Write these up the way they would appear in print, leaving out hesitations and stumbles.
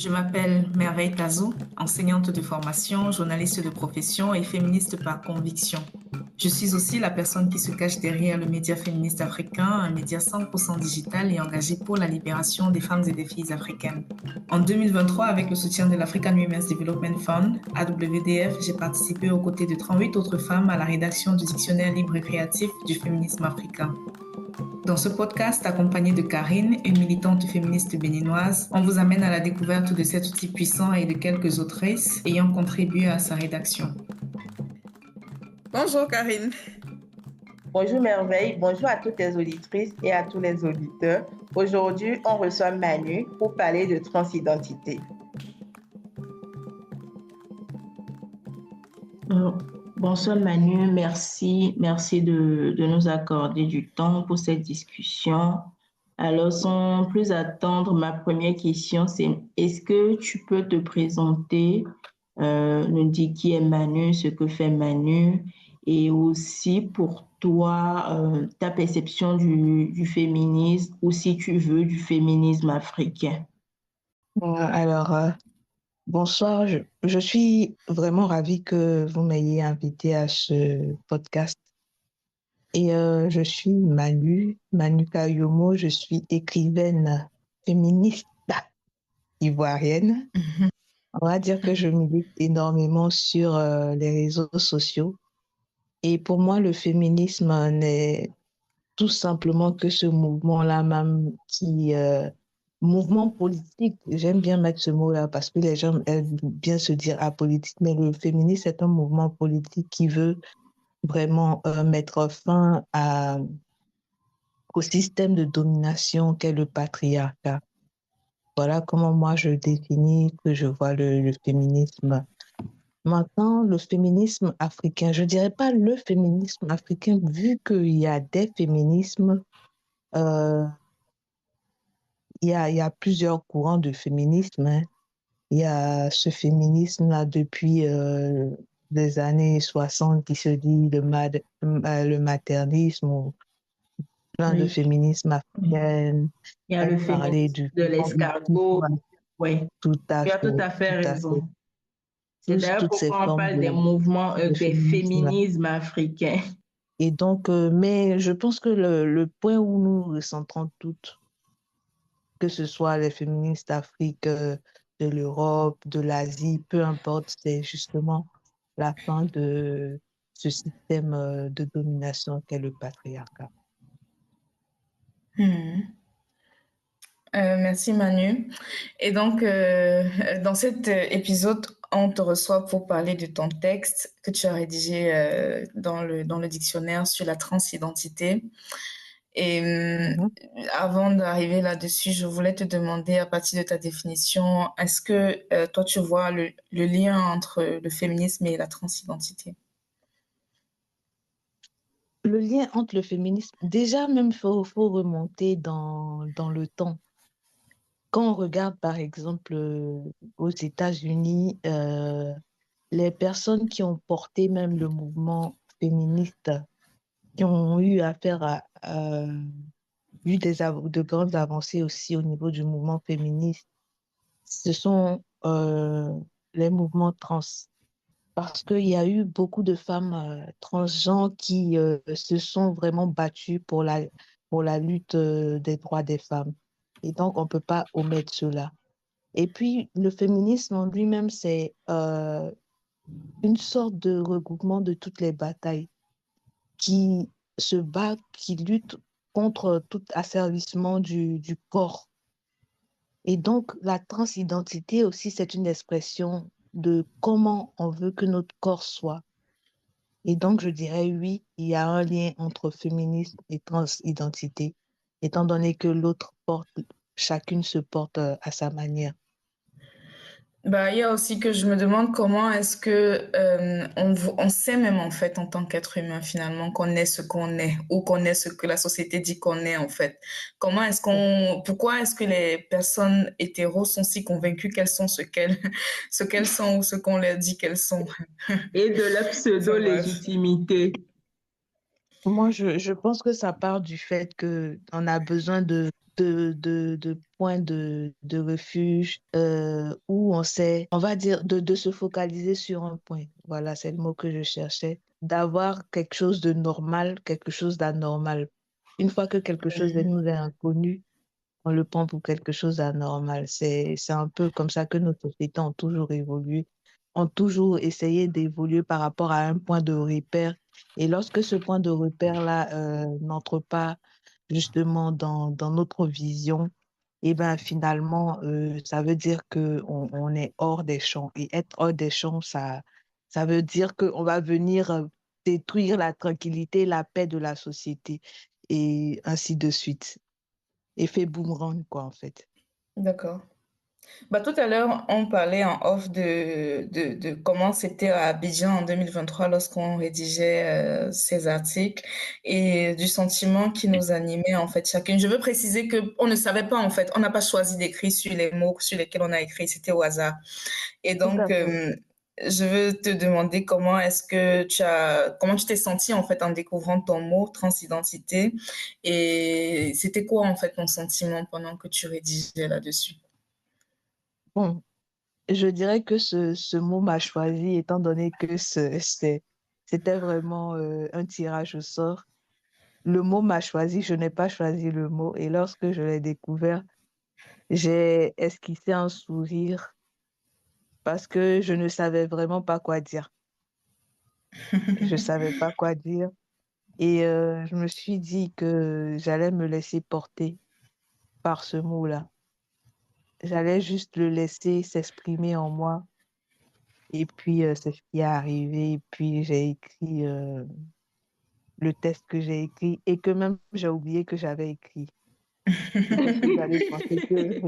Je m'appelle Merveille Tazou, enseignante de formation, journaliste de profession et féministe par conviction. Je suis aussi la personne qui se cache derrière le média féministe africain, un média 100% digital et engagé pour la libération des femmes et des filles africaines. En 2023, avec le soutien de l'African Women's Development Fund, AWDF, j'ai participé aux côtés de 38 autres femmes à la rédaction du dictionnaire libre et créatif du féminisme africain. Dans ce podcast, accompagné de Karine, une militante féministe béninoise, on vous amène à la découverte de cet outil puissant et de quelques autrices ayant contribué à sa rédaction. Bonjour Karine. Bonjour Merveille, bonjour à toutes les auditrices et à tous les auditeurs. Aujourd'hui, on reçoit Manu pour parler de transidentité. Bonsoir Manu, merci de nous accorder du temps pour cette discussion. Alors, sans plus attendre, ma première question, c'est est-ce que tu peux te présenter, nous dire qui est Manu, ce que fait Manu, et aussi pour toi, ta perception du féminisme, ou si tu veux, du féminisme africain. Bonsoir, je suis vraiment ravie que vous m'ayez invité à ce podcast. Et je suis Manu Kayomo, je suis écrivaine féministe ivoirienne. On va dire que je milite énormément sur les réseaux sociaux. Et pour moi, le féminisme n'est tout simplement que ce mouvement-là même mouvement politique, j'aime bien mettre ce mot-là parce que les gens aiment bien se dire apolitique, mais le féminisme est un mouvement politique qui veut vraiment mettre fin au système de domination qu'est le patriarcat. Voilà comment moi je définis, que je vois le féminisme. Maintenant, le féminisme africain, je dirais pas le féminisme africain, vu qu'il y a des féminismes, euh, il y a plusieurs courants de féminisme, hein. Il y a ce féminisme-là depuis les années 60 qui se dit le maternisme ou plein de féminisme africain. Il y a le féminisme de l'escargot. Oui, tout à tu as fait, tout à fait raison. C'est d'ailleurs toutes ces pourquoi on formes parle des mouvements, des féminisme. féminismes africains. Et donc, mais je pense que le point où nous recentrons toutes, que ce soit les féministes d'Afrique, de l'Europe, de l'Asie, peu importe, c'est justement la fin de ce système de domination qu'est le patriarcat. Merci Manu. Et donc, dans cet épisode, on te reçoit pour parler de ton texte que tu as rédigé dans le dictionnaire sur la transidentité. Et avant d'arriver là-dessus, je voulais te demander, à partir de ta définition, est-ce que toi, tu vois le lien entre le féminisme et la transidentité? Le lien entre le féminisme, déjà même, faut remonter dans le temps. Quand on regarde, par exemple, aux États-Unis, les personnes qui ont porté même le mouvement féministe, qui ont eu affaire eu de grandes avancées aussi au niveau du mouvement féministe, ce sont les mouvements trans. Parce qu'il y a eu beaucoup de femmes transgenres qui se sont vraiment battues pour la lutte des droits des femmes. Et donc, on ne peut pas omettre cela. Et puis, le féminisme en lui-même, c'est une sorte de regroupement de toutes les batailles qui se bat, qui lutte contre tout asservissement du corps. Et donc, la transidentité aussi, c'est une expression de comment on veut que notre corps soit. Et donc, je dirais oui, il y a un lien entre féminisme et transidentité, étant donné que chacune se porte à sa manière. Bah, il y a aussi que je me demande comment est-ce que on sait même en fait en tant qu'être humain finalement qu'on est ce qu'on est ou qu'on est ce que la société dit qu'on est en fait. Pourquoi est-ce que les personnes hétéros sont si convaincues qu'elles sont ce qu'elles sont ou ce qu'on leur dit qu'elles sont? Et de la pseudo-légitimité. Moi, je pense que ça part du fait qu'on a besoin de de points de refuge où on sait, on va dire, de se focaliser sur un point. Voilà, c'est le mot que je cherchais. D'avoir quelque chose de normal, quelque chose d'anormal. Une fois que quelque chose nous est inconnu, on le prend pour quelque chose d'anormal. C'est un peu comme ça que nos sociétés ont toujours évolué, ont toujours essayé d'évoluer par rapport à un point de repère. Et lorsque ce point de repère-là n'entre pas justement dans notre vision, et ben finalement, ça veut dire que on est hors des champs. Et être hors des champs, ça veut dire qu'on va venir détruire la tranquillité, la paix de la société, et ainsi de suite. Effet boomerang, quoi, en fait. D'accord. Bah, tout à l'heure, on parlait en off de comment c'était à Abidjan en 2023 lorsqu'on rédigeait ces articles et du sentiment qui nous animait en fait chacune. Je veux préciser que on ne savait pas en fait, on n'a pas choisi d'écrire sur les mots sur lesquels on a écrit, c'était au hasard. Et Tout donc, à fait. je veux te demander comment tu t'es senti en fait en découvrant ton mot transidentité et c'était quoi en fait ton sentiment pendant que tu rédigeais là-dessus? Bon, je dirais que ce mot m'a choisi, étant donné que c'était vraiment un tirage au sort. Le mot m'a choisi, je n'ai pas choisi le mot. Et lorsque je l'ai découvert, j'ai esquissé un sourire parce que je ne savais vraiment pas quoi dire. Je ne savais pas quoi dire. Et je me suis dit que j'allais me laisser porter par ce mot-là. J'allais juste le laisser s'exprimer en moi. Et puis, c'est ce qui est arrivé. Et puis, j'ai écrit le texte que j'ai écrit et que même j'ai oublié que j'avais écrit. Vous allez penser que,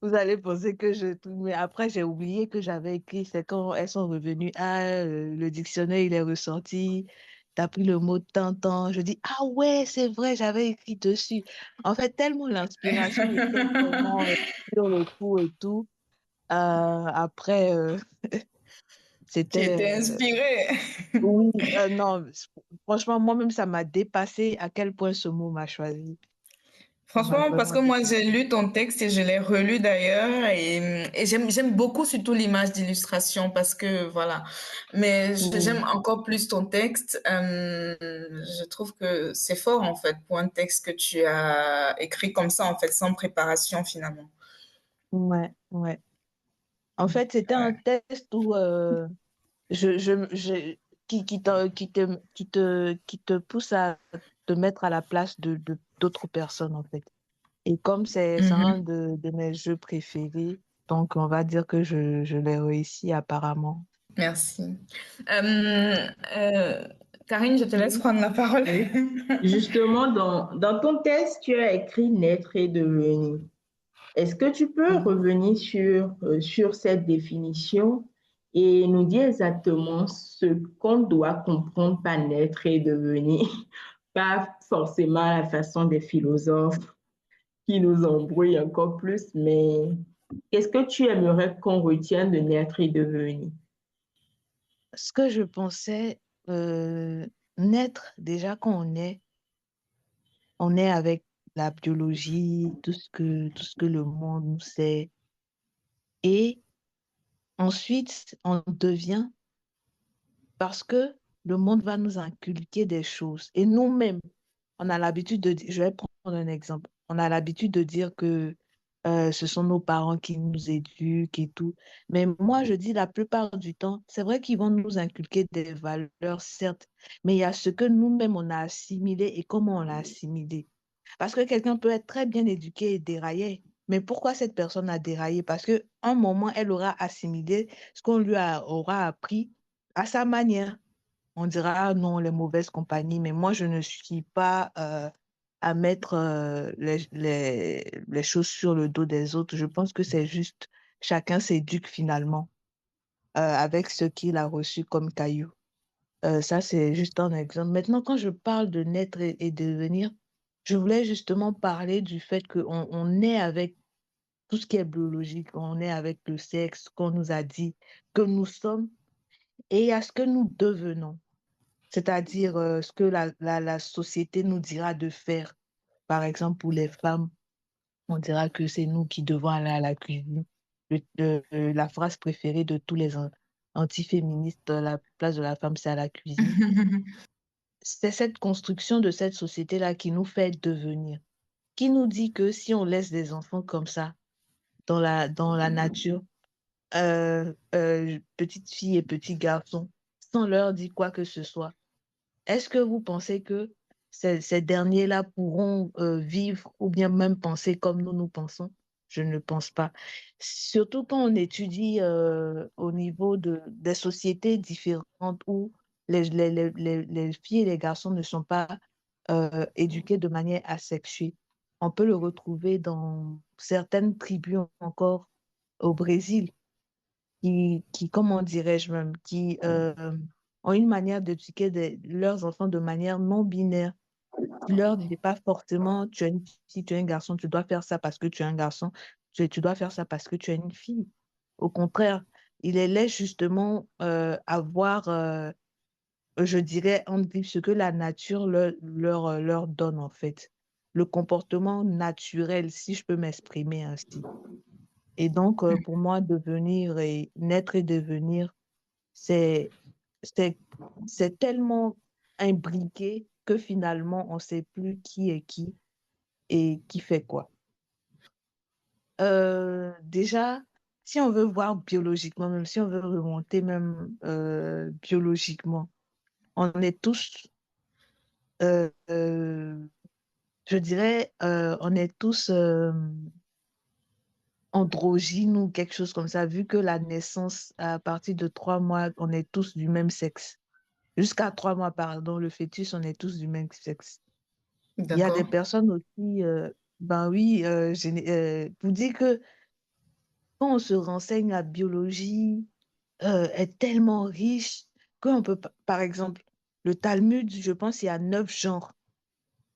vous allez penser que mais après, j'ai oublié que j'avais écrit. C'est quand elles sont revenues. Ah, le dictionnaire, il est ressorti. T'as pris le mot tant. Je dis, ah ouais, c'est vrai, j'avais écrit dessus. En fait, tellement l'inspiration était vraiment sur le coup et tout. Après, Tu c'était étais inspirée. oui, non, franchement, moi-même, ça m'a dépassé à quel point ce mot m'a choisi. Ça m'a Franchement, parce vraiment que moi, dépassé. j'ai lu ton texte et je l'ai relu d'ailleurs et j'aime beaucoup surtout l'image d'illustration parce que voilà. Mais j'aime Oui, encore plus ton texte. Je trouve que c'est fort en fait pour un texte que tu as écrit comme ça en fait, sans préparation finalement. ouais, ouais. En fait, c'était un test où qui te pousse à te mettre à la place d'autres personnes, en fait. Et comme c'est un Mhm. de mes jeux préférés, donc on va dire que je l'ai réussi apparemment. Merci. Euh, euh, Karine, je te laisse Oui, prendre la parole. oui. Justement, dans ton texte, tu as écrit naître et devenir. Est-ce que tu peux Mhm. revenir sur cette définition et nous dire exactement ce qu'on doit comprendre par naître et devenir, pas forcément la façon des philosophes qui nous embrouillent encore plus, mais qu'est-ce que tu aimerais qu'on retienne de naître et devenir? Ce que je pensais, naître, déjà quand on est avec la biologie, tout ce que le monde nous sait. Et ensuite, on devient parce que le monde va nous inculquer des choses. Et nous-mêmes, on a l'habitude de dire, je vais prendre un exemple, on a l'habitude de dire que ce sont nos parents qui nous éduquent et tout. Mais moi, je dis la plupart du temps, c'est vrai qu'ils vont nous inculquer des valeurs, certes, mais il y a ce que nous-mêmes, on a assimilé et comment on l'a assimilé. Parce que quelqu'un peut être très bien éduqué et déraillé. Mais pourquoi cette personne a déraillé? Parce qu'à un moment, elle aura assimilé ce qu'on aura appris à sa manière. On dira, ah non, les mauvaises compagnies, mais moi, je ne suis pas à mettre les choses sur le dos des autres. Je pense que c'est juste, chacun s'éduque finalement avec ce qu'il a reçu comme caillou. Ça, c'est juste un exemple. Maintenant, quand je parle de naître et devenir, je voulais justement parler du fait qu'on est avec tout ce qui est biologique, on est avec le sexe qu'on nous a dit que nous sommes et à ce que nous devenons, c'est-à-dire ce que la société nous dira de faire. par exemple, pour les femmes, on dira que c'est nous qui devons aller à la cuisine. La phrase préférée de tous les antiféministes, la place de la femme, c'est à la cuisine. C'est cette construction de cette société-là qui nous fait devenir, qui nous dit que si on laisse des enfants comme ça dans la nature, petites filles et petits garçons, sans leur dire quoi que ce soit, est-ce que vous pensez que ces derniers-là pourront vivre ou bien même penser comme nous pensons? Je ne pense pas. Surtout quand on étudie au niveau des sociétés différentes où les filles et les garçons ne sont pas éduqués de manière asexuée. On peut le retrouver dans certaines tribus encore au Brésil comment dirais-je même, qui ont une manière d'éduquer leurs enfants de manière non binaire. Tu leur dis pas forcément, tu es une fille, tu es un garçon, tu dois faire ça parce que tu es un garçon, tu dois faire ça parce que tu es une fille. Au contraire, il les laisse justement avoir, je dirais, ce que la nature leur donne en fait. Le comportement naturel, si je peux m'exprimer ainsi. Et donc, pour moi, devenir et naître et devenir, c'est, c'est, c'est tellement imbriqué que finalement, on ne sait plus qui est qui et qui fait quoi. Déjà, si on veut voir biologiquement, même si on veut remonter même biologiquement, on est tous, euh, euh, je dirais, on est tous androgyne ou quelque chose comme ça, vu que la naissance, à partir de 3 mois, on est tous du même sexe. Jusqu'à 3 mois, pardon, le fœtus, on est tous du même sexe. Il y a des D'accord. personnes aussi, ben oui, vous dire que quand on se renseigne, la biologie est tellement riche qu'on peut, par exemple, le Talmud, je pense, il y a 9 genres.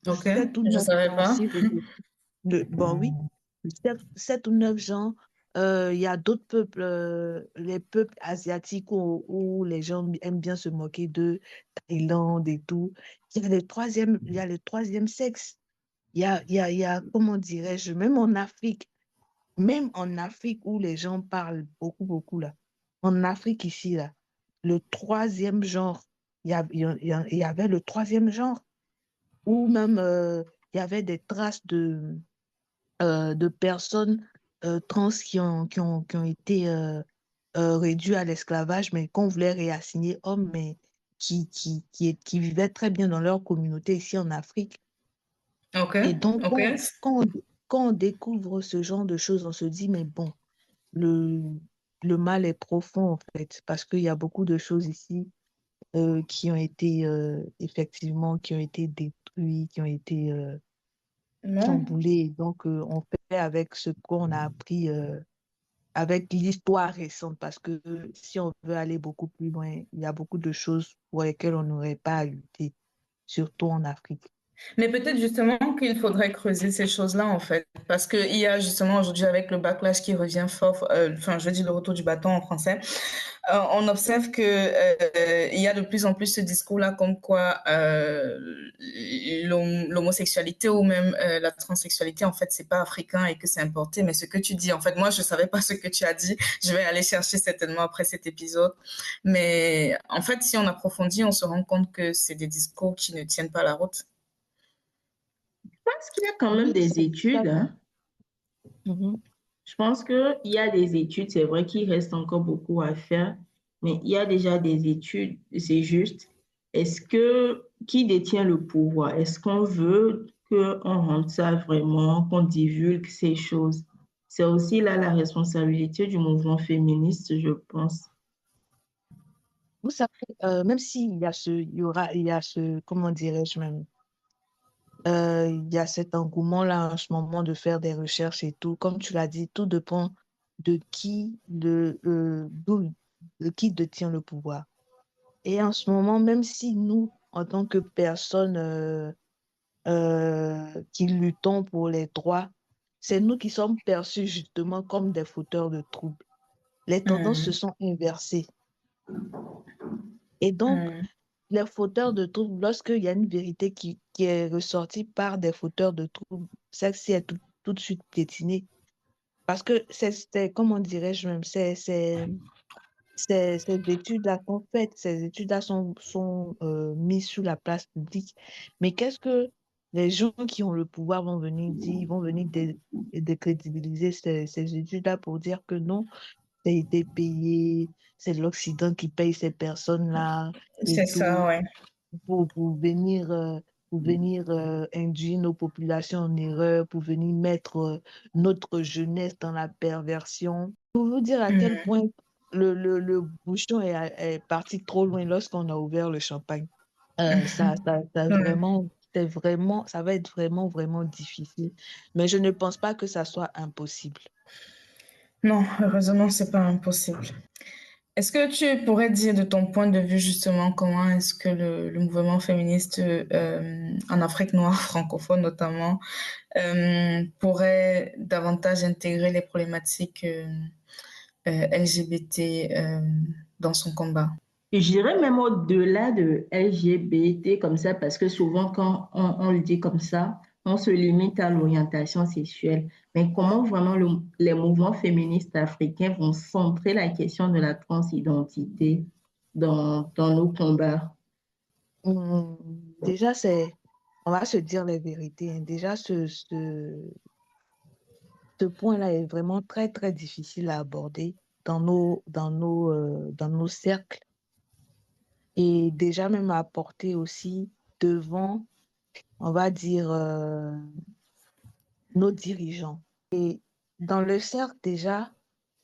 Ok, 7 ou 9 je savais genres, pas. si bon, oui, 7 ou 9 gens. Il y a d'autres peuples, les peuples asiatiques où les gens aiment bien se moquer de Thaïlande et tout. Il y a le troisième sexe. Il y a, comment dirais-je, même en Afrique où les gens parlent beaucoup, beaucoup là. En Afrique ici, là, le troisième genre, il y avait le troisième genre, ou même il y avait des traces de personnes trans qui ont été réduits à l'esclavage, mais qu'on voulait réassigner hommes, mais qui vivaient très bien dans leur communauté ici en Afrique. Ok, Et donc, ok. quand on découvre ce genre de choses, on se dit, mais bon, le, le mal est profond en fait, parce qu'il y a beaucoup de choses ici qui ont été effectivement, qui ont été détruites, qui ont été Non. chamboulées. Donc, on fait avec ce qu'on a appris avec l'histoire récente, parce que si on veut aller beaucoup plus loin, il y a beaucoup de choses pour lesquelles on n'aurait pas à lutter, surtout en Afrique. Mais peut-être justement qu'il faudrait creuser ces choses-là en fait, parce que il y a justement aujourd'hui avec le backlash qui revient fort, enfin je dis le retour du bâton en français, on observe que il y a de plus en plus ce discours-là comme quoi l'homosexualité ou même la transsexualité en fait c'est pas africain et que c'est importé. Mais ce que tu dis en fait, moi je savais pas ce que tu as dit. Je vais aller chercher certainement après cet épisode. Mais en fait, si on approfondit, on se rend compte que c'est des discours qui ne tiennent pas la route. Je pense qu'il y a quand même Oui, des études, d'accord. hein. Mhm. Je pense qu'il y a des études, c'est vrai qu'il reste encore beaucoup à faire, mais il y a déjà des études, c'est juste. Qui détient le pouvoir? Est-ce qu'on veut qu'on rende ça vraiment, qu'on divulgue ces choses? C'est aussi là la responsabilité du mouvement féministe, je pense. Vous savez, même s'il y a il y a comment dirais-je même, il y a cet engouement-là en ce moment de faire des recherches et tout. Comme tu l'as dit, tout dépend de qui détient le pouvoir. Et en ce moment, même si nous, en tant que personnes qui luttons pour les droits, c'est nous qui sommes perçus justement comme des fauteurs de troubles. Les tendances se Hmm, sont inversées. Et donc, hmm. les fauteurs de troubles, lorsqu'il y a une vérité qui est ressortie par des fauteurs de troubles, celle-ci est tout de suite piétinée. Parce que comment dirais-je même, ces études-là sont faites, ces études-là sont mises sous la place publique. Mais qu'est-ce que les gens qui ont le pouvoir vont venir dire? Ils vont venir décrédibiliser ces études-là pour dire que non, ça a été payé, c'est l'Occident qui paye ces personnes-là et C'est ça, tout, ouais. pour venir induire nos populations en erreur, pour venir mettre notre jeunesse dans la perversion. Pour vous dire à quel Mhm. point le bouchon est parti trop loin lorsqu'on a ouvert le champagne. Ouais. Ça va être vraiment, vraiment difficile. Mais je ne pense pas que ça soit impossible. Non, heureusement, c'est pas impossible. Est-ce que tu pourrais dire de ton point de vue justement comment est-ce que le mouvement féministe en Afrique noire francophone notamment pourrait davantage intégrer les problématiques LGBT dans son combat? Et je dirais même au-delà de LGBT comme ça, parce que souvent quand on le dit comme ça, on se limite à l'orientation sexuelle. Mais comment vraiment les mouvements féministes africains vont centrer la question de la transidentité dans nos combats? Hum, Déjà, on va se dire les vérités, hein. Déjà, ce point-là est vraiment très, très difficile à aborder dans nos cercles et déjà même à apporter aussi devant, on va dire, nos dirigeants. Et dans le cercle, déjà,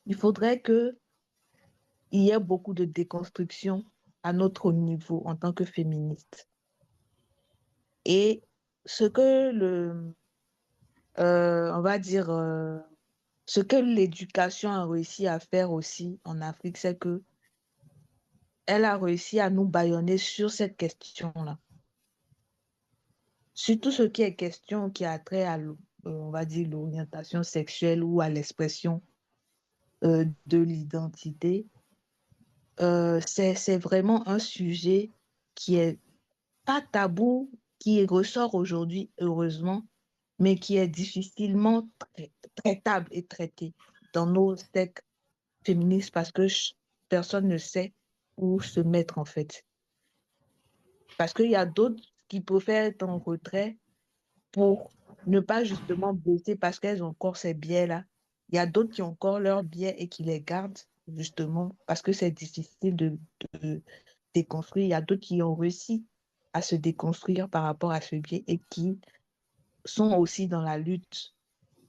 il faudrait qu'il y ait beaucoup de déconstruction à notre niveau en tant que féministe. Et ce que on va dire, ce que l'éducation a réussi à faire aussi en Afrique, c'est que elle a réussi à nous bâillonner sur cette question-là. Surtout ce qui est question qui a trait à, on va dire, l'orientation sexuelle ou à l'expression de l'identité. C'est vraiment un sujet qui est pas tabou, qui ressort aujourd'hui, heureusement, mais qui est difficilement traitable et traité dans nos sectes féministes parce que personne ne sait où se mettre en fait. Parce qu'il y a d'autres qui préfèrent être en retrait pour ne pas justement bosser parce qu'elles ont encore ces biais-là. Il y a d'autres qui ont encore leurs biais et qui les gardent justement parce que c'est difficile de déconstruire. Il y a d'autres qui ont réussi à se déconstruire par rapport à ce biais et qui sont aussi dans la lutte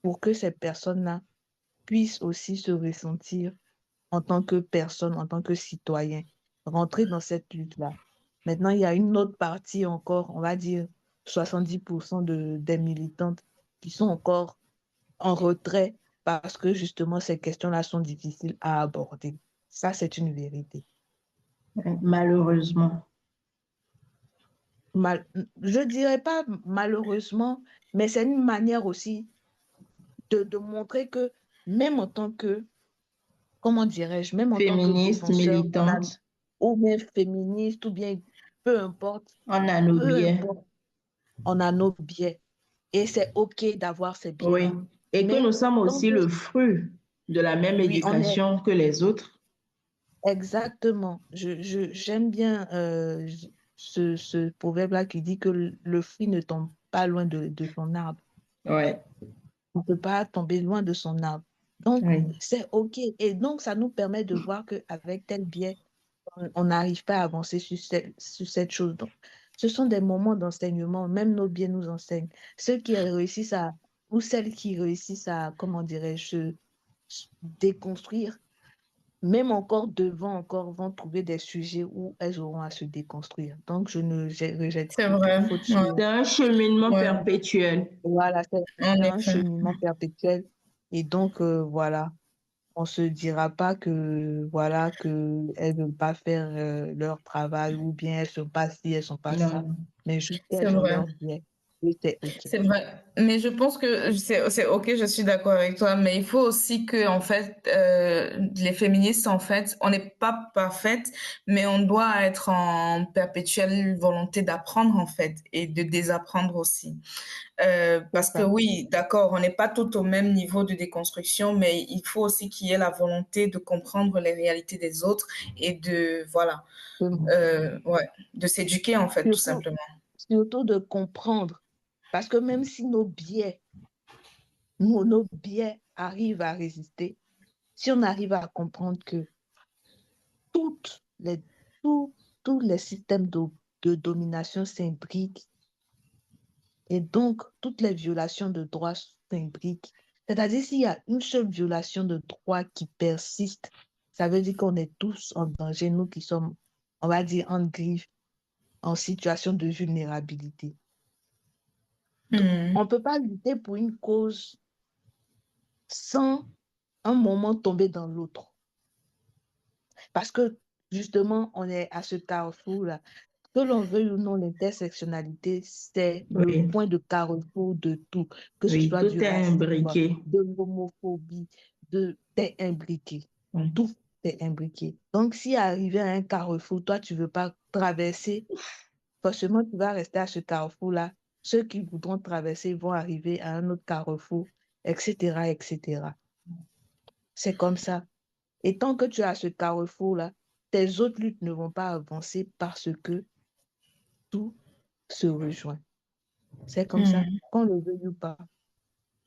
pour que ces personnes-là puissent aussi se ressentir en tant que personne, en tant que citoyen, rentrer dans cette lutte-là. Maintenant, il y a une autre partie encore, on va dire 70% des militantes qui sont encore en retrait parce que justement ces questions-là sont difficiles à aborder. Ça, c'est une vérité. Malheureusement. Mal, je dirais pas malheureusement, mais c'est une manière aussi de montrer que même en tant que, comment dirais-je, même en tant que Féministe, défenseur, militante, ou bien féministe, ou bien peu importe, on a nos peu biais. importe, on a nos biais. Et c'est OK d'avoir ces Oui. biais-là. Et que Mais nous sommes tant aussi que, le fruit de la même oui, on est éducation que les autres. exactement. J'aime bien ce proverbe-là qui dit que le fruit ne tombe pas loin de son arbre. Ouais. On ne peut pas tomber loin de son arbre. Donc, Oui. c'est OK. Et donc, ça nous permet de voir qu'avec tel biais, on n'arrive pas à avancer sur cette chose. Donc, ce sont des moments d'enseignement, même nos biais nous enseignent. Ceux qui réussissent ou celles qui réussissent à, comment dirais-je, se déconstruire, même encore devant, encore vont trouver des sujets où elles auront à se déconstruire. Donc, je rejette C'est pas toute vrai. faute Ouais. C'est un cheminement Ouais. perpétuel. voilà, En c'est un effet. cheminement perpétuel. Et donc, voilà. On se dira pas que voilà que elles veulent pas faire leur travail ou bien elles sont pas ci, elles sont pas ça, Non. mais juste C'est qu'elles ont vrai. leur biais. Oui, c'est OK. C'est vrai, mais je pense que c'est ok, je suis d'accord avec toi, mais il faut aussi que en fait les féministes en fait, on n'est pas parfaites, mais on doit être en perpétuelle volonté d'apprendre en fait et de désapprendre aussi. C'est Parce que ça. oui, d'accord, on n'est pas tout au même niveau de déconstruction, mais il faut aussi qu'il y ait la volonté de comprendre les réalités des autres et de voilà, Vraiment. ouais, de s'éduquer en fait tout Surtout, simplement. surtout de comprendre. Parce que même si nos biais arrivent à résister, si on arrive à comprendre que toutes les, tous, tous les systèmes de domination s'imbriquent et donc toutes les violations de droits s'imbriquent. C'est-à-dire s'il y a une seule violation de droit qui persiste, ça veut dire qu'on est tous en danger, nous qui sommes, on va dire, en griffe, en situation de vulnérabilité. Donc, Hmm. on ne peut pas lutter pour une cause sans un moment tomber dans l'autre. Parce que justement, on est à ce carrefour-là. Que l'on veuille ou non, l'intersectionnalité, c'est le Oui, point de carrefour de tout, que ce oui, soit tout du est racisme, imbriqué. de l'homophobie, t'es imbriqué. Oui. Tout est imbriqué. Donc, si arrivé à un carrefour, toi, tu ne veux pas traverser, forcément, tu vas rester à ce carrefour-là. Ceux qui voudront traverser vont arriver à un autre carrefour, etc., etc. C'est comme ça. Et tant que tu as ce carrefour-là, tes autres luttes ne vont pas avancer parce que tout se rejoint. C'est comme ça, Hmm. qu'on le veuille ou pas.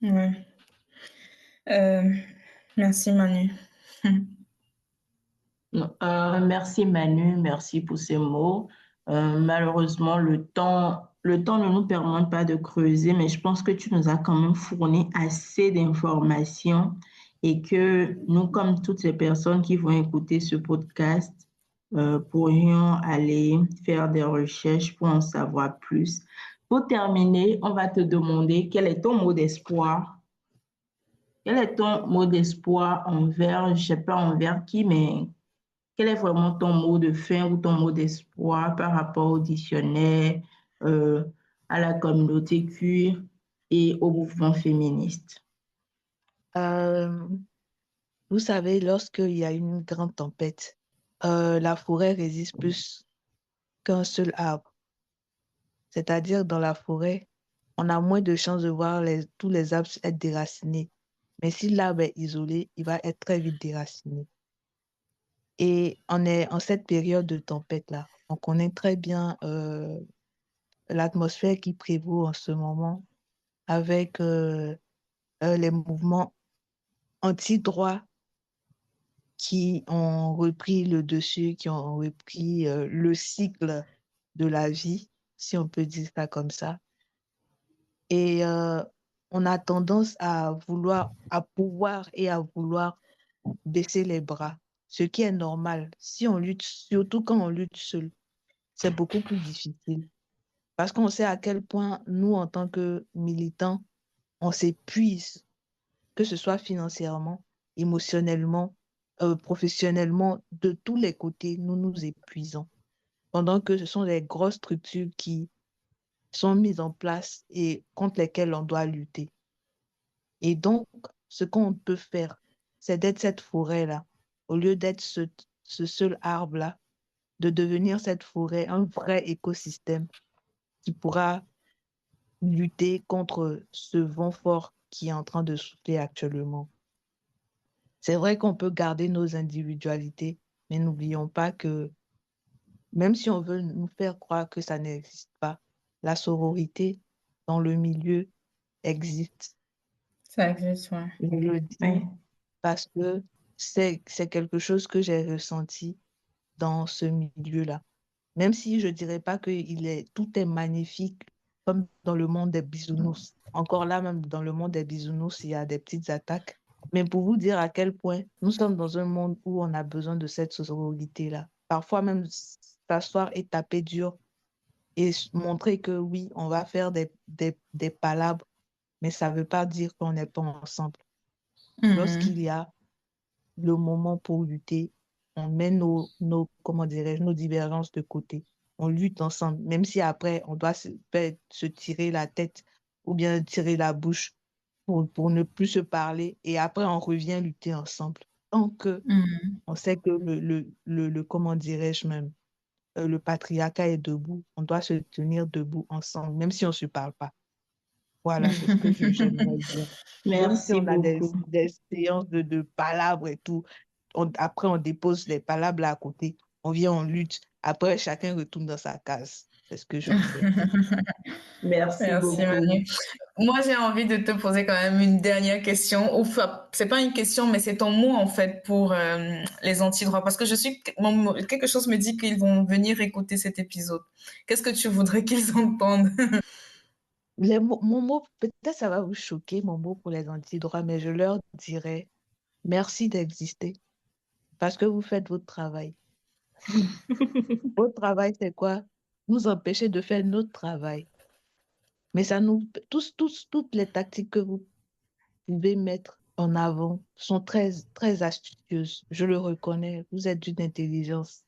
Ouais. Euh, merci Manu. Non, merci Manu, merci pour ces mots. Malheureusement, le temps ne nous permet pas de creuser, mais je pense que tu nous as quand même fourni assez d'informations et que nous, comme toutes les personnes qui vont écouter ce podcast, pourrions aller faire des recherches pour en savoir plus. Pour terminer, on va te demander quel est ton mot d'espoir. Quel est ton mot d'espoir envers, je ne sais pas envers qui, mais quel est vraiment ton mot de fin ou ton mot d'espoir par rapport au dictionnaire, euh, à la communauté queer et au mouvement féministe? Euh, vous savez, lorsqu'il y a une grande tempête, la forêt résiste plus qu'un seul arbre. C'est-à-dire, dans la forêt, on a moins de chances de voir tous les arbres être déracinés. Mais si l'arbre est isolé, il va être très vite déraciné. Et on est en cette période de tempête-là. On connaît très bien l'atmosphère qui prévaut en ce moment avec les mouvements anti-droit qui ont repris le dessus, qui ont repris le cycle de la vie, si on peut dire ça comme ça. Et on a tendance à vouloir, à pouvoir et à vouloir baisser les bras, ce qui est normal. Si on lutte, surtout quand on lutte seul, c'est beaucoup plus difficile. Parce qu'on sait à quel point nous, en tant que militants, on s'épuise, que ce soit financièrement, émotionnellement, professionnellement, de tous les côtés, nous nous épuisons. Pendant que ce sont les grosses structures qui sont mises en place et contre lesquelles on doit lutter. Et donc, ce qu'on peut faire, c'est d'être cette forêt-là, au lieu d'être ce seul arbre-là, de devenir cette forêt, un vrai écosystème qui pourra lutter contre ce vent fort qui est en train de souffler actuellement. C'est vrai qu'on peut garder nos individualités, mais n'oublions pas que même si on veut nous faire croire que ça n'existe pas, la sororité dans le milieu existe. Ça existe, ouais. Je le Oui, dis parce que c'est quelque chose que j'ai ressenti dans ce milieu-là. Même si je dirais pas que tout est magnifique, comme dans le monde des bisounours. Encore là, même dans le monde des bisounours, il y a des petites attaques. Mais pour vous dire à quel point nous sommes dans un monde où on a besoin de cette sororité-là. Parfois même s'asseoir et taper dur et montrer que oui, on va faire des palabres, mais ça ne veut pas dire qu'on n'est pas ensemble. Lorsqu'il Mhm. y a le moment pour lutter, on met comment dirais-je, nos divergences de côté. on lutte ensemble, même si après, on doit peut-être se tirer la tête ou bien tirer la bouche pour ne plus se parler. Et après, on revient lutter ensemble. Tant que on sait que comment dirais-je même, le patriarcat est debout, on doit se tenir debout ensemble, même si on ne se parle pas. Voilà, c'est ce que j'aimerais dire. Même si Merci on a beaucoup. des séances de palabres et tout, après on dépose les palabres là à côté, on vient, on lutte. Après, chacun retourne dans sa case. C'est ce que je voulais dire. Merci Merci, beaucoup. Manu. Moi, j'ai envie de te poser quand même une dernière question. Enfin, c'est pas une question, mais c'est ton mot, en fait, pour les anti-droits. Parce que quelque chose me dit qu'ils vont venir écouter cet épisode. Qu'est-ce que tu voudrais qu'ils entendent? Mon mot, peut-être ça va vous choquer, mon mot pour les antidroits, mais je leur dirais merci d'exister parce que vous faites votre travail. Votre travail, c'est quoi? Nous empêcher de faire notre travail. Mais ça toutes les tactiques que vous pouvez mettre en avant sont très, très astucieuses. Je le reconnais. Vous êtes d'une intelligence.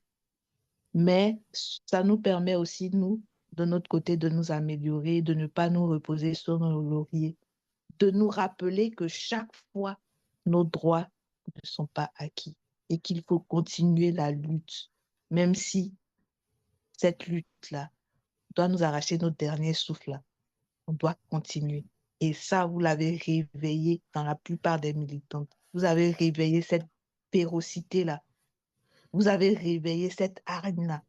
Mais ça nous permet aussi, nous, de notre côté, de nous améliorer, de ne pas nous reposer sur nos lauriers, de nous rappeler que chaque fois, nos droits ne sont pas acquis et qu'il faut continuer la lutte, même si cette lutte-là doit nous arracher notre dernier souffle là. On doit continuer. Et ça, vous l'avez réveillé dans la plupart des militantes. Vous avez réveillé cette férocité-là. Vous avez réveillé cette hargne-là.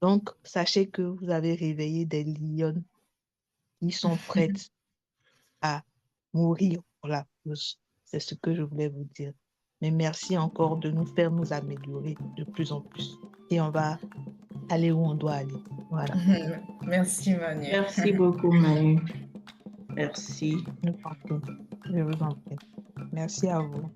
Donc, sachez que vous avez réveillé des lionnes qui sont prêtes à mourir pour la cause. C'est ce que je voulais vous dire. Mais merci encore de nous faire nous améliorer de plus en plus. Et on va aller où on doit aller. Voilà. Merci, Manu. Merci beaucoup, Manu. Merci. Je vous en prie. Merci à vous.